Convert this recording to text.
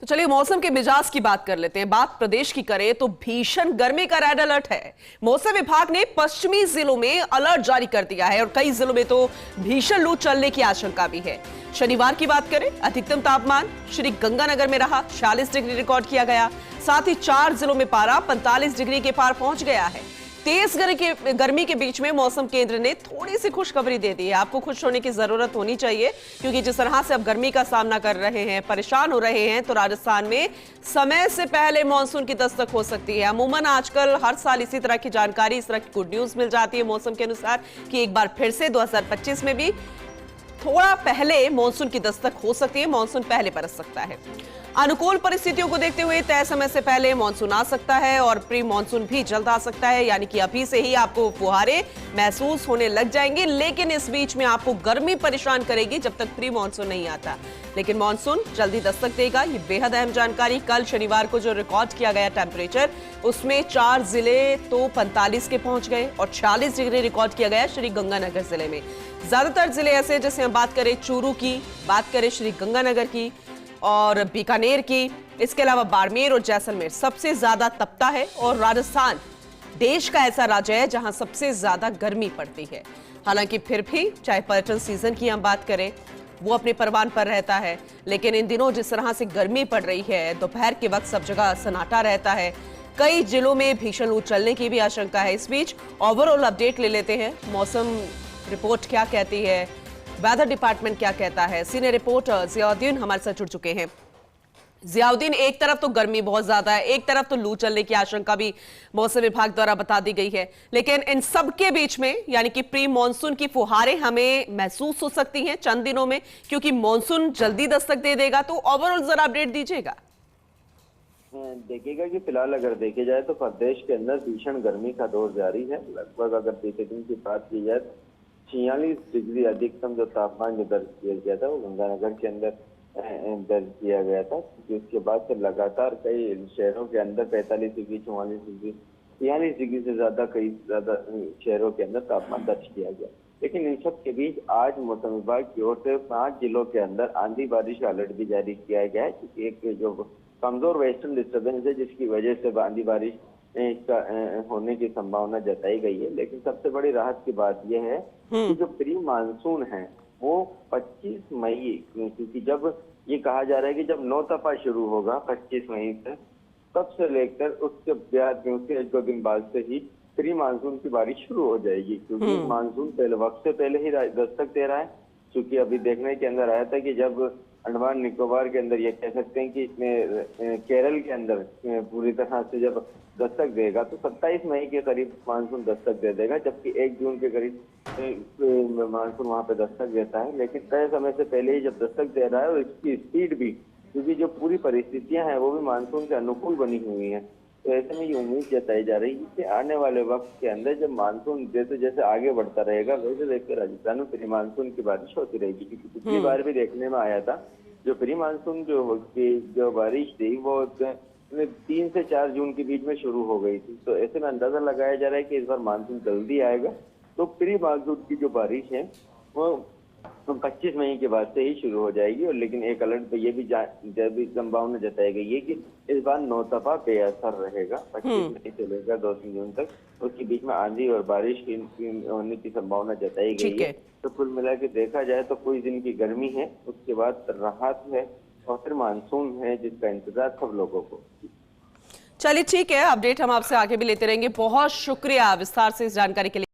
तो चलिए मौसम के मिजाज की बात कर लेते हैं। बात प्रदेश की करें तो भीषण गर्मी का रेड अलर्ट है। मौसम विभाग ने पश्चिमी जिलों में अलर्ट जारी कर दिया है और कई जिलों में तो भीषण लू चलने की आशंका भी है। शनिवार की बात करें, अधिकतम तापमान श्री गंगानगर में रहा 46 डिग्री रिकॉर्ड किया गया। साथ ही 4 जिलों में पारा 45 डिग्री के पार पहुंच गया है। तेज गर्मी के बीच में मौसम केंद्र ने थोड़ी सी खुशखबरी दे दी है। आपको खुश होने की जरूरत होनी चाहिए, क्योंकि जिस तरह से अब गर्मी का सामना कर रहे हैं, परेशान हो रहे हैं, तो राजस्थान में समय से पहले मानसून की दस्तक हो सकती है। अमूमन आजकल हर साल इसी तरह की जानकारी, इस तरह की गुड न्यूज मिल जाती है मौसम के अनुसार कि एक बार फिर से 2025 में भी थोड़ा पहले मानसून की दस्तक हो सकती है, मानसून पहले बरस सकता है। अनुकूल परिस्थितियों को देखते हुए तय समय से पहले मानसून आ सकता है और प्री मानसून भी जल्द आ सकता है, यानी कि अभी से ही आपको फुहारे महसूस होने लग जाएंगे। लेकिन इस बीच में आपको गर्मी परेशान करेगी जब तक प्री मानसून नहीं आता। लेकिन मानसून जल्दी दस्तक देगा, ये बेहद अहम जानकारी। कल शनिवार को जो रिकॉर्ड किया गया टेम्परेचर, उसमें 4 जिले तो 45 के पहुंच गए और 46 डिग्री रिकॉर्ड किया गया श्री गंगानगर जिले में। ज्यादातर जिले ऐसे, जैसे हम बात करें चूरू की, बात करें श्री गंगानगर की और बीकानेर की, इसके अलावा बाड़मेर और जैसलमेर सबसे ज्यादा तपता है। और राजस्थान देश का ऐसा राज्य है जहां सबसे ज्यादा गर्मी पड़ती है। हालांकि फिर भी चाहे पर्यटन सीजन की हम बात करें, वो अपने परवान पर रहता है, लेकिन इन दिनों जिस तरह से गर्मी पड़ रही है, दोपहर के वक्त सब जगह सन्नाटा रहता है। कई जिलों में भीषण लू चलने की भी आशंका है। इस बीच ओवरऑल अपडेट ले लेते हैं, मौसम रिपोर्ट क्या कहती है, वेदर डिपार्टमेंट क्या कहता है। सीनियर रिपोर्टर जियाउद्दीन हमारे साथ जुड़ चुके हैं। जियाउद्दीन, एक तरफ तो गर्मी बहुत ज्यादा है, एक तरफ तो लू चलने की आशंका भी मौसम विभाग द्वारा बता दी गई है, लेकिन इन सब के बीच में यानी कि प्री मानसून की फुहारें हमें महसूस हो सकती हैं चंद दिनों में, क्योंकि मानसून जल्दी दस्तक दे देगा। तो ओवरऑल जरा अपडेट दीजिएगा। देखिएगा कि फिलहाल अगर देखे जाए तो प्रदेश के अंदर भीषण गर्मी का दौर जारी है। लगभग अगर बीते दिन की बात की जाए, 46 डिग्री अधिकतम जो तापमान जो दर्ज किया गया था, वो गंगानगर के अंदर दर्ज किया गया था। क्योंकि उसके बाद से लगातार कई शहरों के अंदर 45 डिग्री, 44 डिग्री, 46 डिग्री से ज्यादा कई शहरों के अंदर तापमान दर्ज किया गया। लेकिन इन सब के बीच आज मौसम विभाग की ओर से 5 जिलों के अंदर आंधी बारिश का अलर्ट भी जारी किया गया है, क्योंकि एक जो कमजोर वेस्टर्न डिस्टर्बेंस है, जिसकी वजह से आंधी बारिश का होने की संभावना जताई गई है। लेकिन सबसे बड़ी राहत की बात यह है कि जो प्री मानसून है वो 25 मई, क्योंकि जब ये कहा जा रहा है कि जब नौतपा शुरू होगा 25 मई से, तब से लेकर उसके बाद उसके 1-2 दिन बाद से ही प्री मानसून की बारिश शुरू हो जाएगी। क्योंकि मानसून पहले वक्त से पहले ही दस्तक दे रहा है। क्योंकि अभी देखने के अंदर आया था कि जब अंडमान निकोबार के अंदर, ये कह सकते हैं कि इसमें केरल के अंदर पूरी तरह से जब दस्तक देगा तो 27 मई के करीब मानसून दस्तक दे देगा, जबकि 1 जून के करीब मानसून वहां पे दस्तक देता है। लेकिन तय समय से पहले ही जब दस्तक दे रहा है, और इसकी स्पीड भी, क्योंकि जो पूरी परिस्थितियां हैं वो भी मानसून के अनुकूल बनी हुई हैं, तो ऐसे में ये उम्मीद जताई जा रही है कि आने वाले वक्त के अंदर जब मानसून जैसे जैसे आगे बढ़ता रहेगा, वैसे देखकर राजस्थान में प्री मानसून की बारिश होती रहेगी। क्योंकि पिछली बार भी देखने में आया था, जो प्री मानसून जो बारिश थी वो 3 से 4 जून के बीच में शुरू हो गई थी। तो ऐसे में अंदाजा लगाया जा रहा है कि इस बार मानसून जल्दी आएगा, तो प्री मानसून की जो बारिश है वो 25 मई के बाद से ही शुरू हो जाएगी। और लेकिन एक अलर्ट पे ये भी संभावना जताई गई है कि इस बार नौतपा बेअसर रहेगा 25 मई से लेकर 2 जून तक। उसके बीच में आंधी और बारिश होने की संभावना जताई गई है। तो कुल मिला के देखा जाए तो कुछ दिन की गर्मी है, उसके बाद राहत है और फिर मानसून है, जिसका इंतजार सब लोगों को। चलिए ठीक है, अपडेट हम आपसे आगे भी लेते रहेंगे। बहुत शुक्रिया विस्तार से इस जानकारी के लिए।